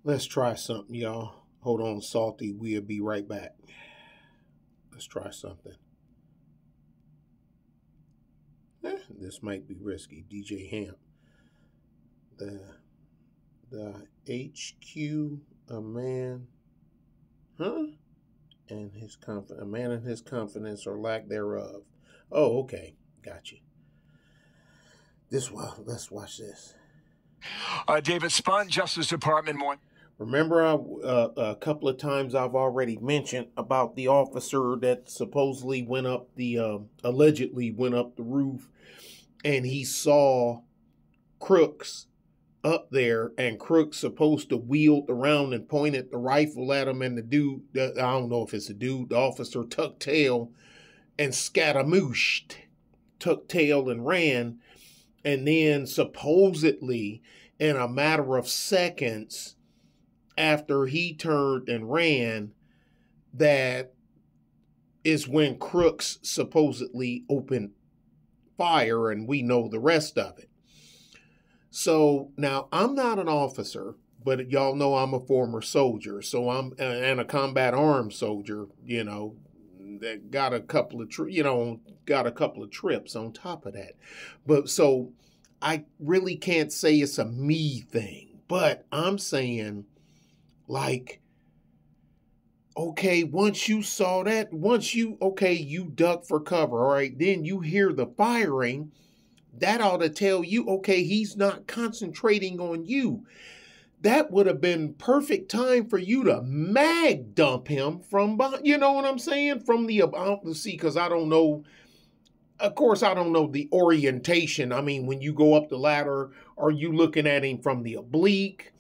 Let's try something, y'all. Hold on, Salty. We'll be right back. Let's try something. This might be risky. DJ Hamp. The HQ, a man, and his a man and his confidence or lack thereof. Oh, okay. Got you. Let's watch this. David Spahn, Justice Department. Remember, a couple of times I've already mentioned about the officer that supposedly went up allegedly went up the roof, and he saw Crooks up there, and Crooks supposed to wheeled around and pointed the rifle at him, and the dude, I don't know if it's a dude, the officer tucked tail and scatamooshed, tucked tail and ran, and then supposedly in a matter of seconds after he turned and ran, that is when Crooks supposedly opened fire, and we know the rest of it. So now I'm not an officer, but y'all know I'm a former soldier. So and a combat arms soldier, that got a couple of trips on top of that. But so I really can't say it's a me thing, but I'm saying, like, okay, once you saw that, you duck for cover, all right, then you hear the firing. That ought to tell you, okay, he's not concentrating on you. That would have been perfect time for you to mag dump him from behind. You know what I'm saying? From the see, because I don't know. Of course, I don't know the orientation. I mean, when you go up the ladder, are you looking at him from the oblique?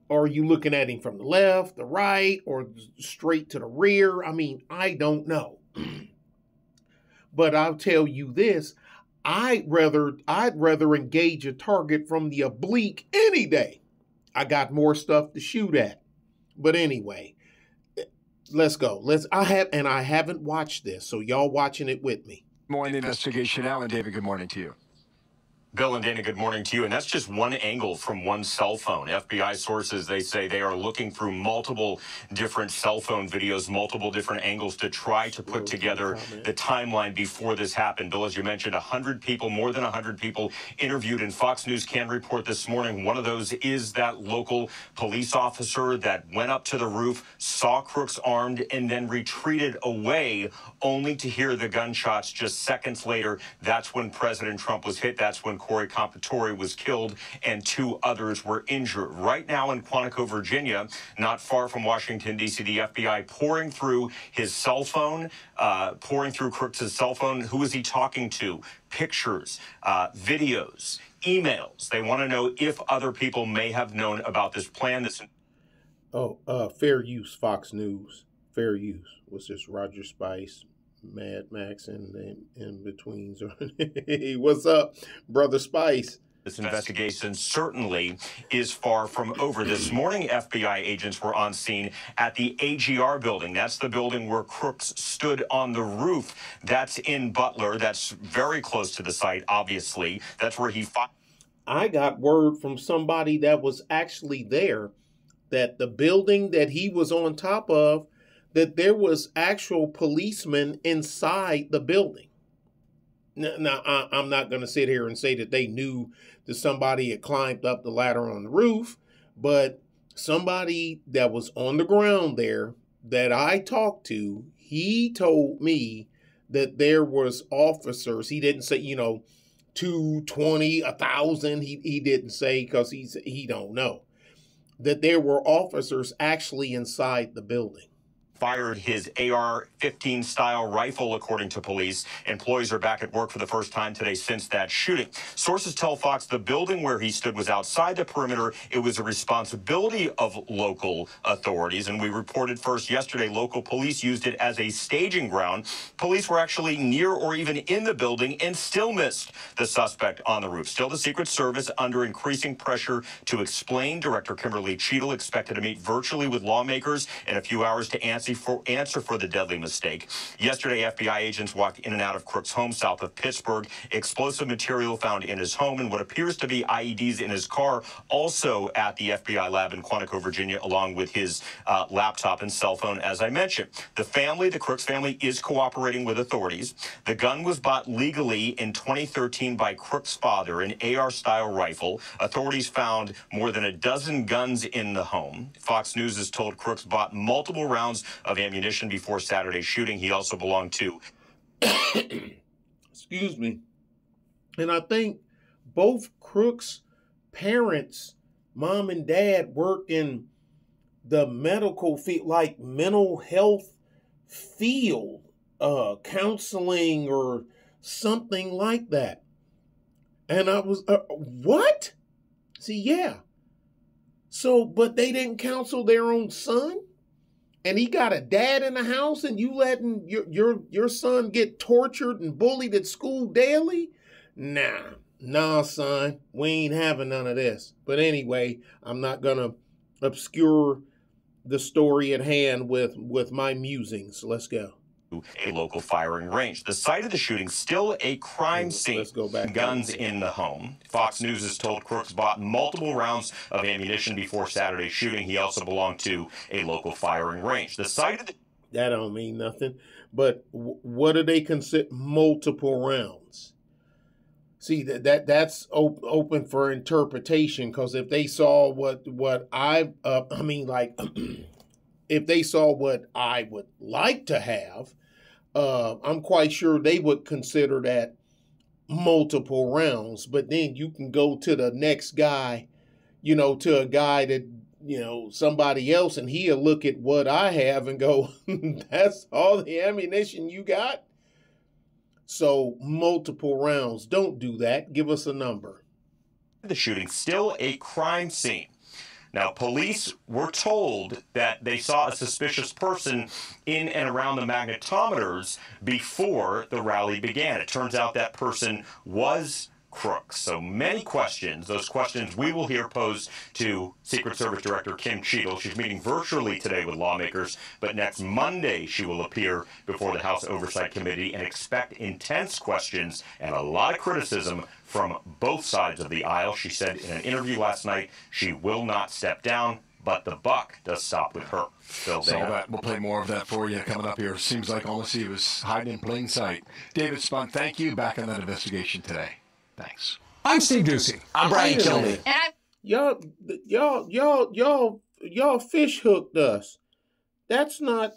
Or are you looking at him from the left, the right, or straight to the rear? I mean, I don't know. But I'll tell you this. I'd rather engage a target from the oblique any day. I got more stuff to shoot at. But anyway, let's go. I haven't watched this, so y'all watching it with me. Morning investigation. Alan, David, good morning to you. Bill and Dana, good morning to you. And that's just one angle from one cell phone. FBI sources, they say they are looking through multiple different cell phone videos, multiple different angles to try to put together the timeline before this happened. Bill, as you mentioned, 100 people, more than 100 people interviewed, and Fox News can report this morning. One of those is that local police officer that went up to the roof, saw Crooks armed, and then retreated away, only to hear the gunshots just seconds later. That's when President Trump was hit. That's when Corey Compatore was killed and 2 others were injured. Right now in Quantico, Virginia, not far from Washington, D.C., the FBI pouring through his cell phone, pouring through Crooks' cell phone. Who is he talking to? Pictures, videos, emails. They want to know if other people may have known about this plan. Fair use, Fox News. Fair use. What's this? Roger Spice, Mad Max, and in betweens. Hey, what's up, Brother Spice? This investigation certainly is far from over. This morning, FBI agents were on scene at the AGR building. That's the building where Crooks stood on the roof. That's in Butler. That's very close to the site, obviously. That's where he fought. I got word from somebody that was actually there that the building that he was on top of, that there was actual policemen inside the building. Now, I'm not going to sit here and say that they knew that somebody had climbed up the ladder on the roof, but somebody that was on the ground there that I talked to, he told me that there was officers. He didn't say, 220, 1,000. He didn't say, because he don't know, that there were officers actually inside the building. Fired his AR-15 style rifle, according to police. Employees are back at work for the first time today since that shooting. Sources tell Fox the building where he stood was outside the perimeter. It was a responsibility of local authorities. And we reported first yesterday, local police used it as a staging ground. Police were actually near or even in the building and still missed the suspect on the roof. Still, the Secret Service under increasing pressure to explain. Director Kimberly Cheadle expected to meet virtually with lawmakers in a few hours to answer answer for the deadly mistake. Yesterday, FBI agents walked in and out of Crooks' home south of Pittsburgh. Explosive material found in his home and what appears to be IEDs in his car, also at the FBI lab in Quantico, Virginia, along with his laptop and cell phone, as I mentioned. The Crooks family, is cooperating with authorities. The gun was bought legally in 2013 by Crooks' father, an AR-style rifle. Authorities found more than a dozen guns in the home. Fox News is told Crooks bought multiple rounds of ammunition before Saturday's shooting. He also belonged to... Excuse me. And I think both Crooks' parents, mom and dad, work in the medical field, like mental health field, counseling or something like that. And I was, what? See, yeah. So, but they didn't counsel their own son? And he got a dad in the house and you letting your son get tortured and bullied at school daily? Nah, son, we ain't having none of this. But anyway, I'm not going to obscure the story at hand with my musings. Let's go. A local firing range. The site of the shooting, still a crime scene. Let's go back. Guns in the home. Fox News is told Crooks bought multiple rounds of ammunition before Saturday's shooting. He also belonged to a local firing range. The site of the... That don't mean nothing. But what do they consider multiple rounds? See, that's open for interpretation, because if they saw if they saw what I would like to have, I'm quite sure they would consider that multiple rounds. But then you can go to the next guy, to a guy that, somebody else, and he'll look at what I have and go, that's all the ammunition you got? So multiple rounds. Don't do that. Give us a number. The shooting, still a crime scene. Now, police were told that they saw a suspicious person in and around the magnetometers before the rally began. It turns out that person was Crooks. So many questions. Those questions we will hear posed to Secret Service Director Kim Cheadle. She's meeting virtually today with lawmakers, but next Monday she will appear before the House Oversight Committee, and expect intense questions and a lot of criticism from both sides of the aisle. She said in an interview last night she will not step down, but the buck does stop with her. So that, we'll play more of that for you coming up here. Seems like almost he was hiding in plain sight. David Spunk, thank you. Back on that investigation today. Thanks. I'm Steve Ducey. I'm Brian Kilmeade. Y'all fish hooked us. That's not,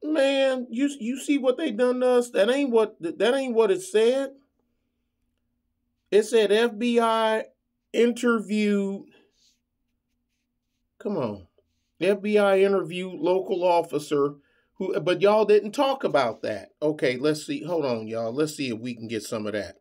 man. You see what they done to us? That ain't what it said. It said FBI interviewed. Come on, FBI interviewed local officer. But y'all didn't talk about that. Okay, let's see. Hold on, y'all. Let's see if we can get some of that.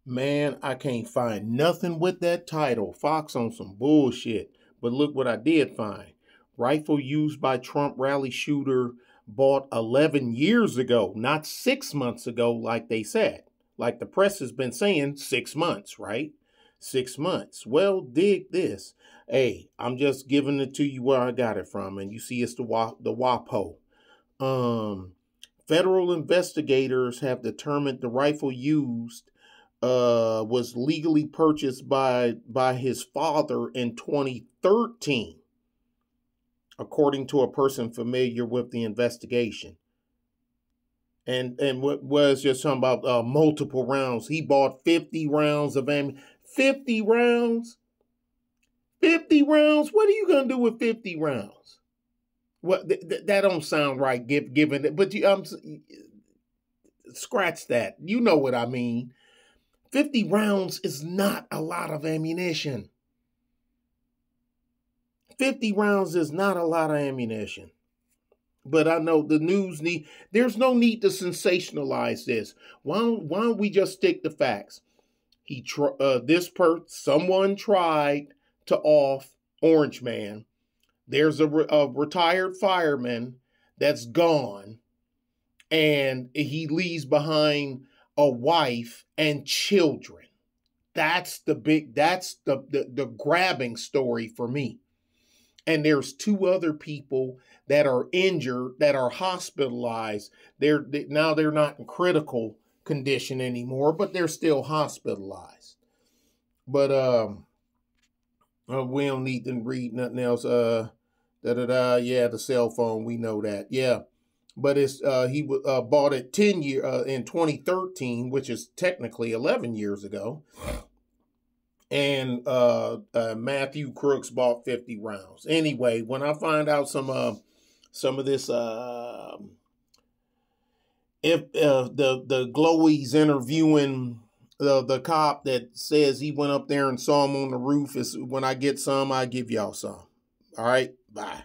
Man, I can't find nothing with that title. Fox on some bullshit. But look what I did find. Rifle used by Trump rally shooter bought 11 years ago, not 6 months ago like they said. Like the press has been saying, 6 months, right? 6 months. Well, dig this. Hey, I'm just giving it to you where I got it from, and you see it's the WAPO. Federal investigators have determined the rifle used was legally purchased by his father in 2013, according to a person familiar with the investigation. And what was just talking about multiple rounds. He bought 50 rounds of ammunition. 50 rounds? 50 rounds? What are you going to do with 50 rounds? Well, that don't sound right, given that. But scratch that. You know what I mean. 50 rounds is not a lot of ammunition. 50 rounds is not a lot of ammunition. But I know the news there's no need to sensationalize this. Why don't we just stick to facts? Someone tried to off Orange Man. There's a retired fireman that's gone, and he leaves behind a wife and children. That's the grabbing story for me. and there's 2 other people that are injured, that are hospitalized. Now they're not in critical condition anymore, but they're still hospitalized. But we don't need to read nothing else. Yeah, the cell phone, we know that. Yeah, but it's he bought it 10 year in 2013, which is technically 11 years ago. And Matthew Crooks bought 50 rounds. Anyway, when I find out some of this, if the Glowy's interviewing the cop that says he went up there and saw him on the roof, is when I get some, I give y'all some. All right, bye.